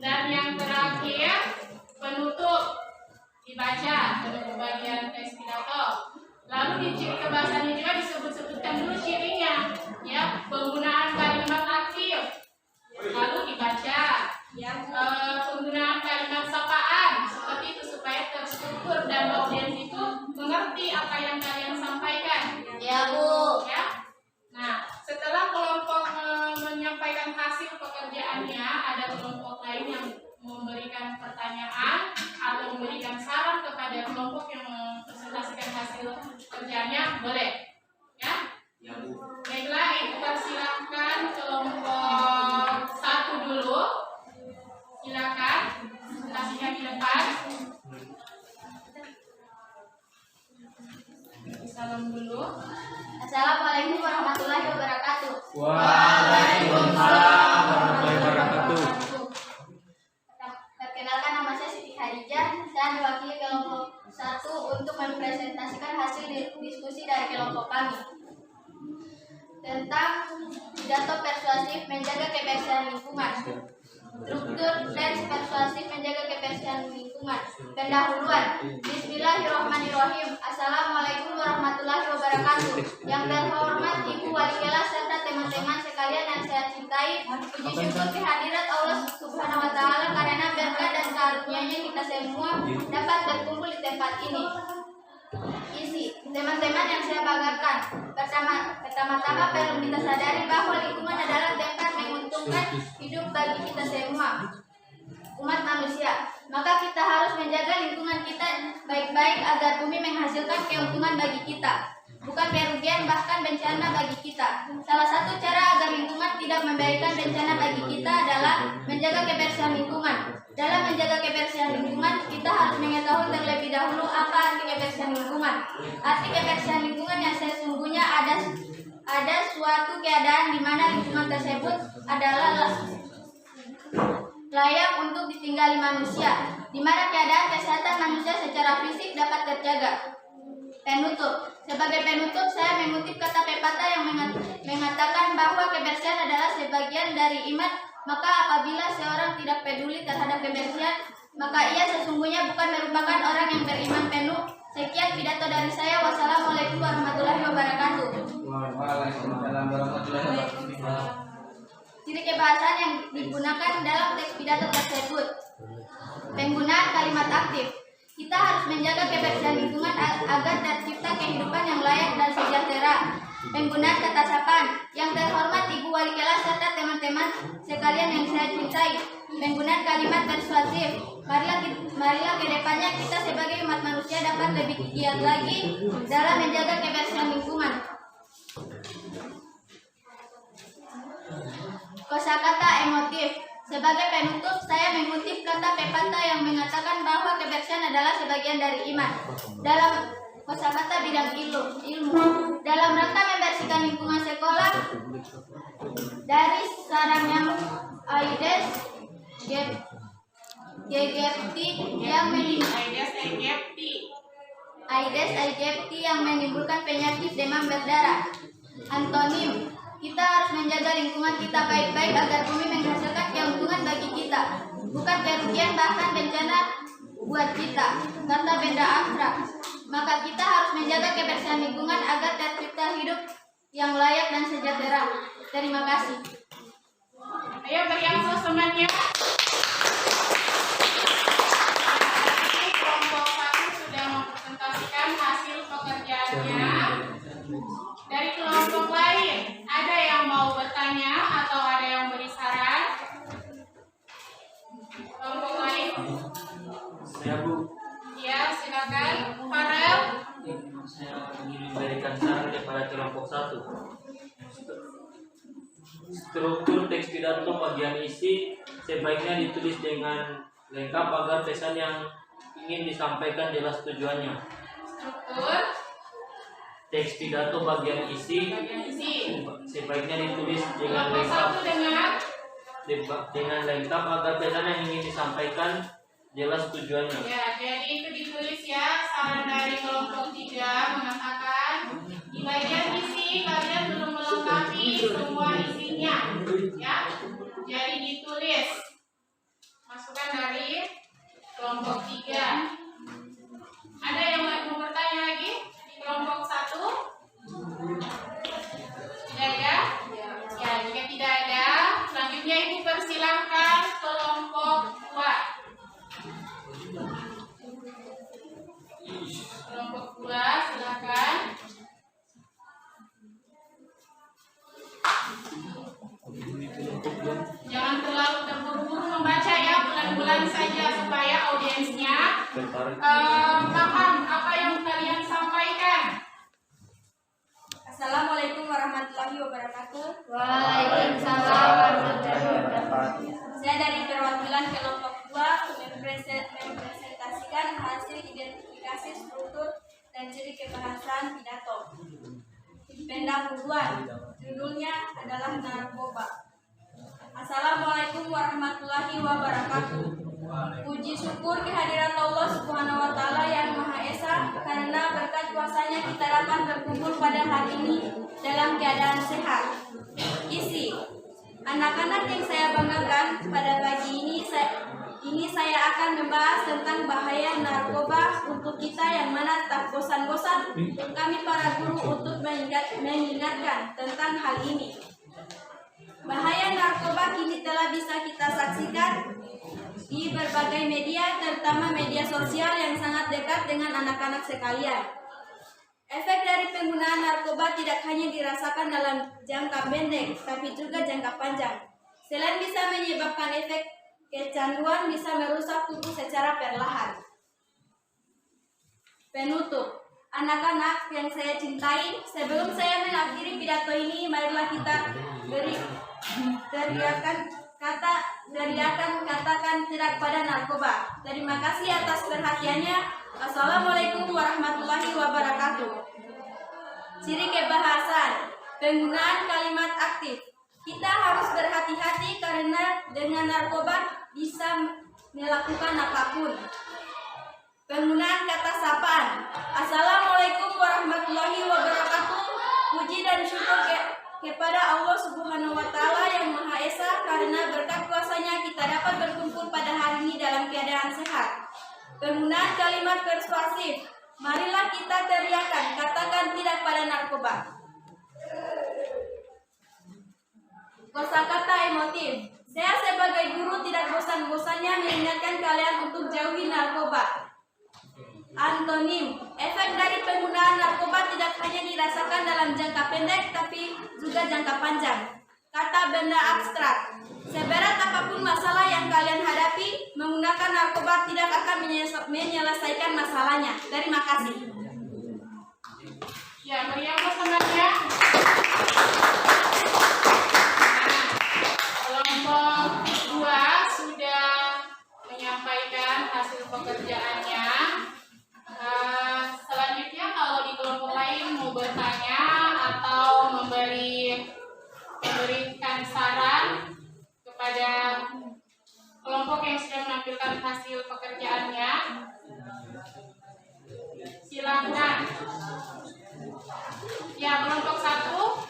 Dan yang terakhir penutup dibaca penutup bagian teks pidato. Lalu di ciri kebahasaannya juga disebut-sebutkan dulu cirinya, ya, penggunaan kalimat aktif. Lalu dibaca. Penggunaan kalimat sapaan seperti itu supaya terstruktur dan audiens itu mengerti apa yang kalian sampaikan. Ya, Bu. Ya. Nah, setelah kelompok menyampaikan hasil pekerjaannya, ada kelompok lain yang memberikan pertanyaan atau memberikan saran kepada kelompok yang mempresentasikan hasil kerjanya, boleh. Ya. Baiklah, itu persilahkan kelompok 1 dulu. Silakan presentasinya di depan. Salam dulu. Assalamualaikum warahmatullahi wabarakatuh. Waalaikumsalam warahmatullahi wabarakatuh. Perkenalkan, nama saya Siti Khadijah. Saya mewakili kelompok 1 untuk mempresentasikan hasil diskusi dari kelompok kami tentang pidato persuasif menjaga kebersihan lingkungan. Struktur teks persuasif menjaga kebersihan lingkungan. Pendahuluan. Bismillahirrahmanirrahim. Assalamualaikum warahmatullahi wabarakatuh. Yang terhormat Ibu Wali Kelas serta teman-teman sekalian yang saya cintai, puji syukur kehadirat Allah Subhanahu wa Ta'ala karena berkat dan karunia-Nya kita semua dapat berkumpul di tempat ini. Isi teman-teman yang saya banggakan. Pertama-tama perlu kita sadari bahwa lingkungan adalah tempat menguntungkan hidup bagi kita semua, umat manusia. Maka kita harus menjaga lingkungan kita baik-baik agar bumi menghasilkan keuntungan bagi kita, bukan kerugian bahkan bencana bagi kita. Salah satu cara agar lingkungan tidak memberikan bencana bagi kita adalah menjaga kebersihan lingkungan. Dalam menjaga kebersihan lingkungan, kita harus mengetahui terlebih dahulu apa arti kebersihan lingkungan. Arti kebersihan lingkungan yang sesungguhnya ada suatu keadaan di mana lingkungan tersebut adalah layak untuk ditinggali manusia, di mana keadaan kesehatan manusia secara fisik dapat terjaga. Penutup. Sebagai penutup, saya mengutip kata pepatah yang mengatakan bahwa kebersihan adalah sebagian dari iman. Maka apabila seorang tidak peduli terhadap kebersihan, maka ia sesungguhnya bukan merupakan orang yang beriman penuh. Sekian pidato dari saya. Wassalamualaikum warahmatullahi wabarakatuh. Waalaikumsalam warahmatullahi wabarakatuh. Ciri kebahasaan yang digunakan dalam teks pidato tersebut. Penggunaan kalimat aktif. Kita harus menjaga kebersihan lingkungan agar tercipta kehidupan yang layak dan sejahtera. Penggunaan kata sapaan. Yang terhormat Ibu Wali Kelas serta teman-teman sekalian yang saya cintai. Penggunaan kalimat persuasif. Marilah ke depannya kita sebagai umat manusia dapat lebih giat lagi dalam menjaga kebersihan lingkungan. Kosakata emotif. Sebagai penutup, saya mengutip kata pepatah yang mengatakan bahwa kebersihan adalah sebagian dari iman. Dalam kosakata bidang ilmu, dalam rangka membersihkan lingkungan sekolah dari sarangnya Aedes aegypti yang menimbulkan penyakit demam berdarah. Antonim. Kita harus menjaga lingkungan kita baik-baik agar bumi menghasilkan keuntungan bagi kita, bukan kerugian bahkan bencana buat kita. Kata benda abstrak. Maka kita harus menjaga kebersihan lingkungan agar tercipta hidup yang layak dan sejahtera. Terima kasih. Ayo beriang semuanya. Kelompok 1 sudah mempresentasikan hasil pekerjaannya. Dari kelompok lain, ada yang mau bertanya atau ada yang beri saran? Kelompok lain? Saya Bu, Ya, silakan. Farel. saya ingin memberikan saran kepada kelompok 1. Struktur teks pidato bagian isi sebaiknya ditulis dengan lengkap agar pesan yang ingin disampaikan jelas tujuannya. Struktur teks pidato bagian isi sebaiknya ditulis dengan Kelompok lengkap 1 agar pesan yang ingin disampaikan jelas tujuannya. Ya, jadi itu ditulis ya. Saran dari kelompok 3 mengatakan di bagian isi kalian belum melengkapi semua isinya, ya. Jadi ditulis. Masukan dari kelompok 3. Ada yang mau bertanya lagi di kelompok 1? Tidak ya? Ya, jika tidak ada, selanjutnya Ibu persilahkan kelompok 2. Kelompok 2, silakan. Jangan terlalu terburu-buru membaca ya, pelan-pelan saja supaya audiensnya paham apa yang kalian sampaikan. Assalamualaikum warahmatullahi wabarakatuh. Waalaikumsalam warahmatullahi wabarakatuh. Saya dari perwakilan kelompok 2 mempresentasikan hasil identifikasi struktur dan ciri kebahasaan pidato. Pendahuluan, judulnya adalah narkoba. Assalamualaikum warahmatullahi wabarakatuh. Puji syukur kehadirat Allah Subhanahu wa Ta'ala yang Maha Esa, karena berkat kuasanya kita dapat berkumpul pada hari ini dalam keadaan sehat. Isi: anak-anak yang saya banggakan, pada pagi ini saya akan membahas tentang bahaya narkoba untuk kita yang mana tak bosan-bosan kami para guru untuk mengingatkan tentang hal ini. Bahaya narkoba kini telah bisa kita saksikan di berbagai media, terutama media sosial yang sangat dekat dengan anak-anak sekalian. Efek dari penggunaan narkoba tidak hanya dirasakan dalam jangka pendek, tapi juga jangka panjang. Selain bisa menyebabkan efek kecanduan, bisa merusak tubuh secara perlahan. Penutup, anak-anak yang saya cintai, sebelum saya mengakhiri pidato ini, marilah kita katakan tidak pada narkoba. Terima kasih atas perhatiannya. Assalamualaikum warahmatullahi wabarakatuh. Ciri kebahasaan, penggunaan kalimat aktif. Kita harus berhati-hati karena dengan narkoba bisa melakukan apapun. Penggunaan kata sapaan. Assalamualaikum warahmatullahi wabarakatuh. Puji dan syukur kepada Allah Subhanahu wa Ta'ala yang Maha Esa, karena berkat kuasanya kita dapat berkumpul pada hari ini dalam keadaan sehat. Penggunaan kalimat persuasif. Marilah kita teriakan, katakan tidak pada narkoba. Kosakata emotif. Saya sebagai guru tidak bosan-bosannya mengingatkan kalian untuk jauhi narkoba. Antonim, efek dari penggunaan narkoba tidak hanya dirasakan dalam jangka pendek, tapi juga jangka panjang. Kata benda abstrak. Seberat apapun masalah yang kalian hadapi, menggunakan narkoba tidak akan menyelesaikan masalahnya. Terima kasih. Ya, meriam sebenarnya. Kelompok 2 sudah menyampaikan hasil pekerjaannya. Selanjutnya kalau di kelompok lain mau bertanya atau memberikan saran kepada kelompok yang sudah menampilkan hasil pekerjaannya, silakan. Ya, kelompok 1.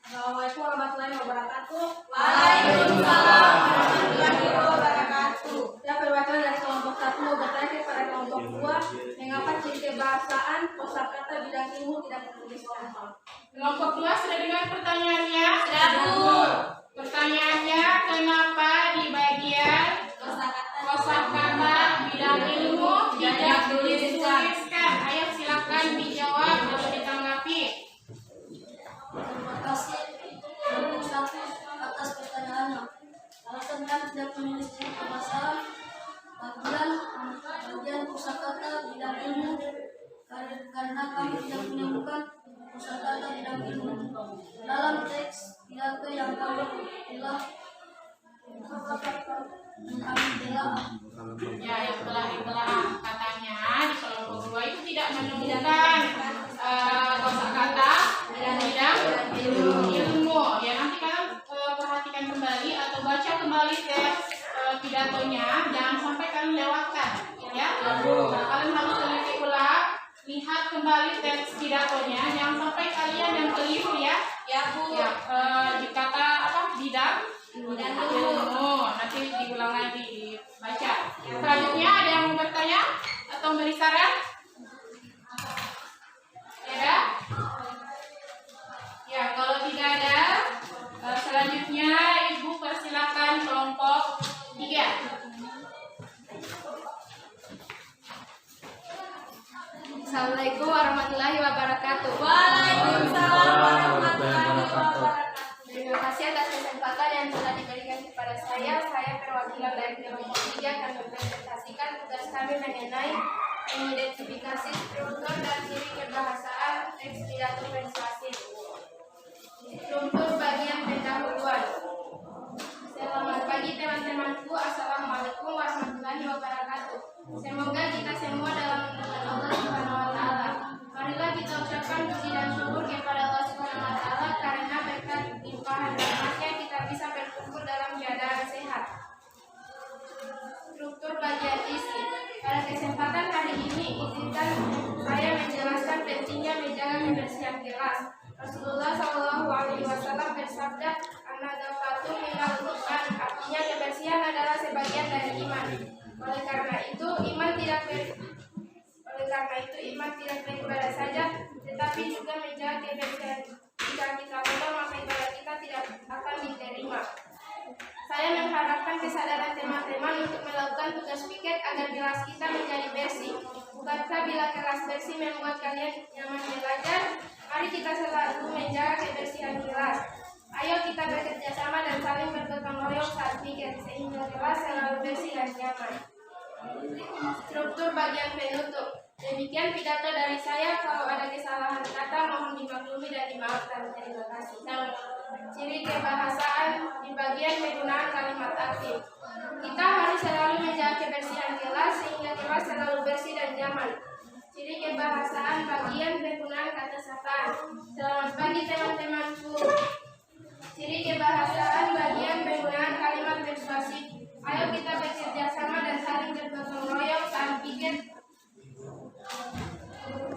Assalamualaikum warahmatullahi wabarakatuh. Waalaikumsalam warahmatullahi wabarakatuh. Saya perwakilan dari kelompok 1 mau bertanya kepada kelompok 2, mengapa ciri kebahasaan kosakata bidang ilmu tidak menuliskan? Kelompok 2 sudah dengar pertanyaannya? Sudah, Bu. Pertanyaannya, kenapa di bagian kosakata bidang ilmu tidak dituliskan? Ayo silakan dijawab atau ditanggapi. Terima kasih kelompok 1 atas pertanyaannya. Alasan kami tidak menulis ciri kebahasaan bagian kosakata bidang ilmu karena kami tidak menemukan kosakata bidang ilmu dalam teks pidato yang kami telah Ya, yang telah katanya di kelompok 2 itu menemukan kosakata bidang ilmu. Ya, nanti kalian perhatikan kembali atau baca kembali teks pidatonya, jangan sampai kalian lewatkan, ya. Kalian harus teliti ulang, lihat kembali teks pidatonya, jangan sampai kalian yang keliru, ya. Ya, Bu. Ya, dikata apa? Bidang ilmu. Nanti diulang lagi dibaca. Selanjutnya ada yang mau bertanya atau beri saran? Ada? Ya, kalau tidak ada, selanjutnya Ibu persilakan kelompok 3. Assalamualaikum warahmatullahi wabarakatuh. Waalaikumsalam warahmatullahi wabarakatuh. Terima kasih atas kesempatan yang telah diberikan kepada saya. Saya perwakilan dari kelompok 3 akan mempresentasikan tugas kami mengenai mengidentifikasi struktur dan ciri kebahasaan teks pidato persuasif. Struktur bagian pendahuluan. Selamat pagi teman-temanku. Assalamualaikum warahmatullahi wabarakatuh. Semoga kita semua dalam lindungan Allah Subhanahu wa taala. Marilah kita ucapkan puji dan syukur kepada Allah Subhanahu wa taala karena berkat limpahan rahmatnya kita bisa berkumpul dalam keadaan sehat. Struktur bagian isi. Pada kesempatan hari ini izinkan saya menjelaskan pentingnya menjaga kebersihan kelas. Rasulullah SAW bersabda, "An-nadafatu minal iman." Artinya kebersihan adalah sebagian dari iman. Oleh karena itu iman tidak beribadah saja, tetapi juga menjaga kebersihan. Jika kita kotor, maka ibadah kita tidak akan diterima. Saya mengharapkan kesadaran teman-teman untuk melakukan tugas piket agar kelas kita menjadi bersih. Bukankah bila kelas bersih membuat kalian nyaman belajar? Mari kita selalu menjaga kebersihan kelas. Ayo kita bekerja sama dan saling bergotong royong saat piket sehingga kelas selalu bersih dan nyaman. Struktur bagian penutup. Demikian pidato dari saya. Kalau ada kesalahan kata mohon dimaklumi dan dimaafkan. Terima kasih. Ciri kebahasaan di bagian penggunaan kalimat aktif. Kita harus selalu menjaga kebersihan kelas sehingga kelas selalu bersih dan nyaman. Ciri kebahasaan bagian penggunaan kata sapaan. Selamat pagi teman-temanku. Ciri kebahasaan bagian penggunaan kalimat persuasif. Ayo kita bekerja sama dan saling bergotong royong saat piket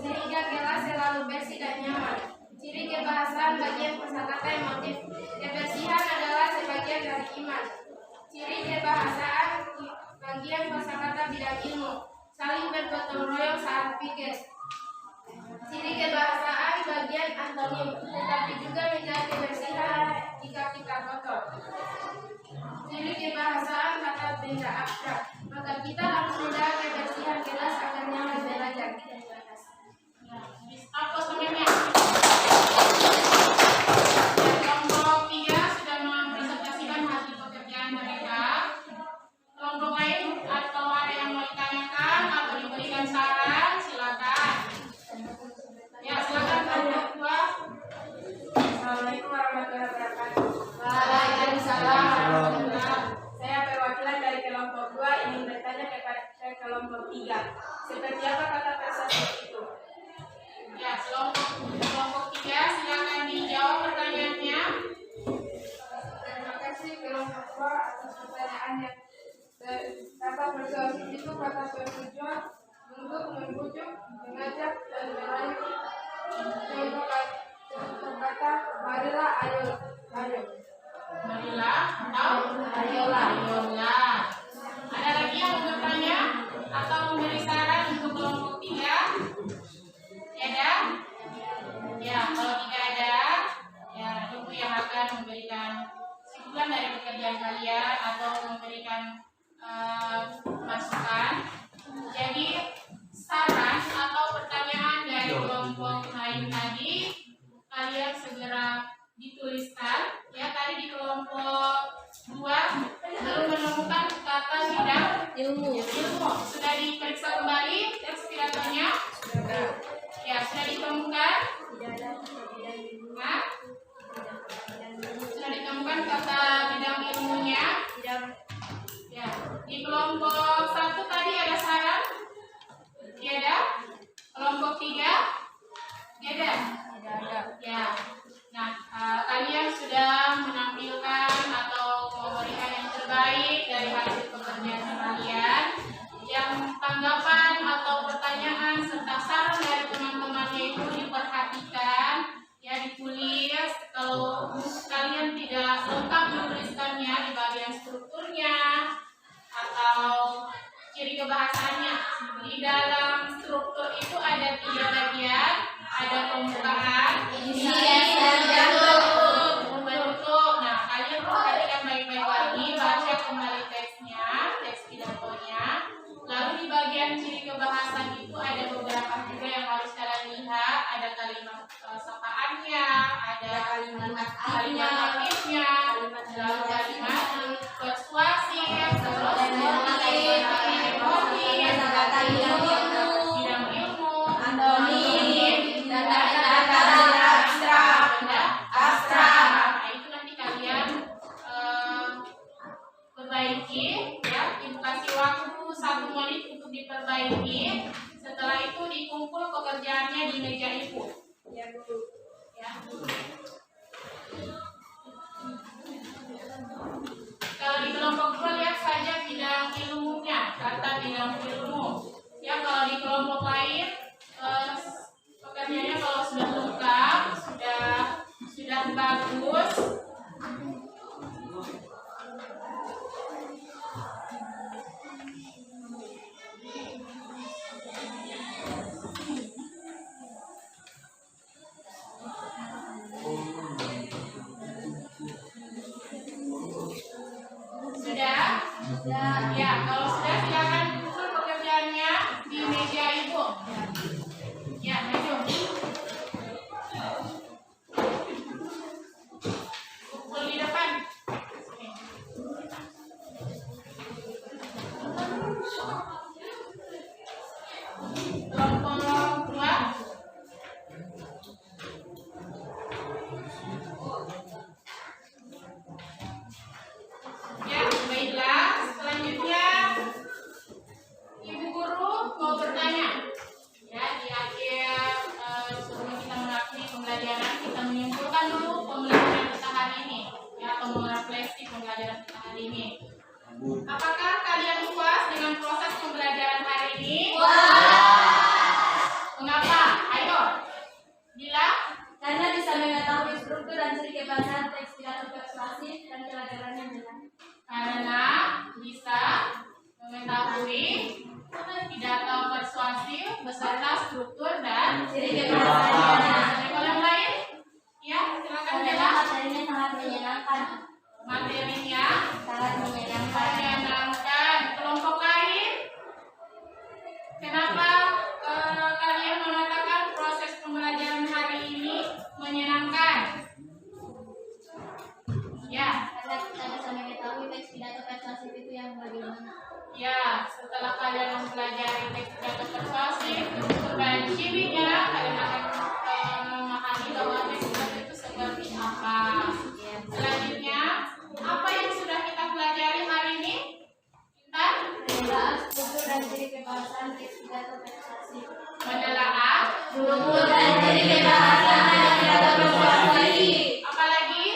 sehingga kelas selalu bersih dan nyaman. Ciri kebahasaan bagian kosakata emotif. Kebersihan adalah sebagian dari iman. Ciri kebahasaan bagian kosakata bidang ilmu. Saling bergotong royong saat piket. Ciri kebahasaan bagian antonim, tetapi juga menjaga kebersihan jika kita kotor. Ciri kebahasaan kata benda abstrak. Maka kita harus menjaga kebersihan kelas agar nyaman belajar. Terima kasih. Apa sebenarnya? Kelompok 3 sudah mempresentasikan hasil pekerjaan mereka. Kelompok lain atau ada yang mau ditanyakan atau diberikan saran, silakan. Ya, silakan kelompok 2. Assalamualaikum warahmatullahi wabarakatuh. Waalaikumsalam. Saya perwakilan dari kelompok 2 ingin bertanya kepada kelompok 3. Seperti apa kata persuasif itu? Ya, kelompok 3 silakan dijawab pertanyaannya. Terima kasih kelompok 2 atas pertanyaannya. Kata persuasif itu kata bertujuan untuk membujuk, mengajak, dan merayu. Contoh kata marilah, ayo. Marilah atau ayolah. Ada lagi yang mau bertanya atau memberi saran untuk kelompok 3? Ada? Ya, kalau tidak ada, ya Ibu yang akan memberikan kesimpulan dari pekerjaan kalian atau memberikan masukan. Jadi saran atau pertanyaan dari kelompok lain tadi kalian segera dituliskan. Ya, tadi di kelompok 2 belum menemukan ada? Tidak ada. Ya. Nah, kalian sudah menampilkan atau memberikan yang terbaik dari hasil pekerjaan kalian. Yang tanggapan atau pertanyaan serta saran dari teman-temannya itu diperhatikan, ya, ditulis. Kalau kalian tidak lengkap menuliskannya di bagian strukturnya atau ciri kebahasannya, di dalam struktur itu ada 3 bagian, ada pembukaan, penutup. Nah, kalian perhatikan baik-baik lagi, baca kembali teksnya, teks pidatonya. Lalu di bagian ciri kebahasan itu ada beberapa juga yang harus kalian lihat, ada kalimat sapaannya, ada kalimat aktifnya, lalu kalimat persuasif, terus bidang ilmu, antonim, dan abstrak. Nah, itu nanti kalian perbaiki, ya. Ibu kasih waktu 1 menit untuk diperbaiki. Setelah itu dikumpul pekerjaannya di meja ibu. Ya, Bu. Ya. Kalau di kelompok 2 lihat saja bidang ilmunya, kata bidang ilmu. Ya, kalau di kelompok lain pekerjaannya kalau sudah lengkap, sudah bagus. Sudah? Ya, kalau sudah silakan kumpul pekerjaannya di meja ibu. Ya, maju. Kumpul di depan. Sini. Kelompok 2. Ya, baiklah. Selanjutnya Ibu Guru mau bertanya. Ya, di akhir sebelum kita mengakhiri pembelajaran, kita menyimpulkan dulu pembelajaran kita hari ini, ya, atau merefleksi pembelajaran kita hari ini. Apakah kalian puas dengan proses pembelajaran hari ini? Mengapa? Ayo. Bila? Karena bisa mengetahui struktur dan ciri kebahasan teks pidato persuasif dan pelajarannya benar. Karena bisa mengetahui pidato persuasif beserta struktur dan Ciri kebahasannya. Kalau yang lain? Ya, silakan Karena Bella. materinya sangat menyenangkan. Materinya Sangat menyenangkan. menyenangkan. Kelompok lain? Kenapa kalian mengatakan proses pembelajaran hari ini menyenangkan? Ya. Karena kita bisa mengetahui teks pidato persuasif itu yang bagaimana. Ya, setelah kalian mempelajari teks pidato persuasif dan cirinya, kalian akan memahami bahwa teks pidato itu seperti apa. Selanjutnya, apa yang sudah kita pelajari hari ini? Intan? Menelaah struktur dan ciri kebahasan teks pidato persuasif. Menelaah Struktur dan ciri kebahasan teks pidato persuasif. Apalagi?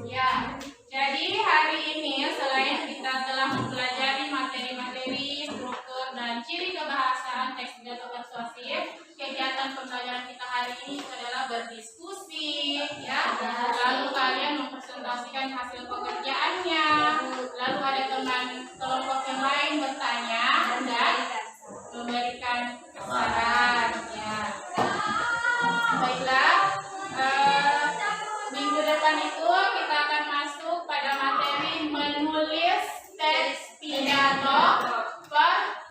Ya, jadi hari ini selain kita telah mempelajari materi-materi, struktur, dan ciri kebahasan teks pidato persuasif, kegiatan pembelajaran kita hari ini adalah berdiskusi, ya. Lalu kalian mempresentasikan hasil pekerjaannya, lalu ada teman kelompok yang lain bertanya dan memberikan saran, ya. Baiklah, minggu depan itu kita akan masuk pada materi menulis teks pidato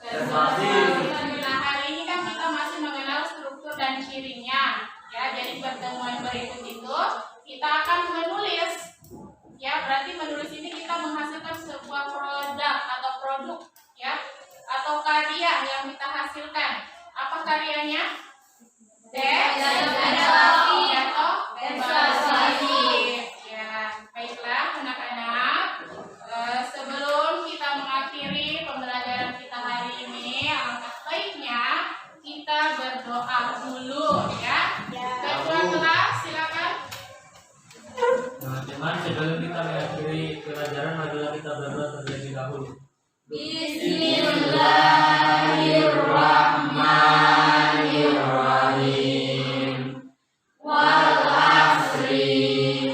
persuasif. Nah, hari ini kan kita masih mengenal struktur dan cirinya, ya. Jadi pertemuan berikut itu kita akan menulis, ya. Berarti menulis ini kita menghasilkan sebuah produk, ya, atau karya yang kita hasilkan. Apa karyanya? Teks pidato persuasif. Ya, baiklah anak-anak. Sebelum kita mengakhiri pembelajaran kita hari ini, alangkah dahulu. Bismillahirrahmanirrahim. Wal asri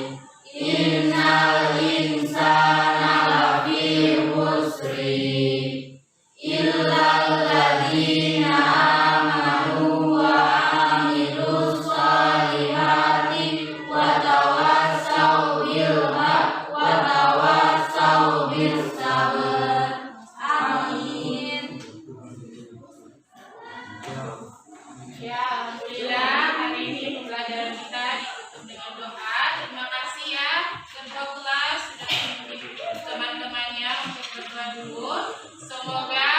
innal insana lafi khusri illal ladzina amanu wa amilus solihati wa tawassaw bil haqq wa tawassaw bis sabr. Amin. Ya, alhamdulillah hari ini pembelajaran kita ditutup dengan doa. Terima kasih ya kedua kelas sudah mengikuti teman-temannya untuk berdoa dulu. Semoga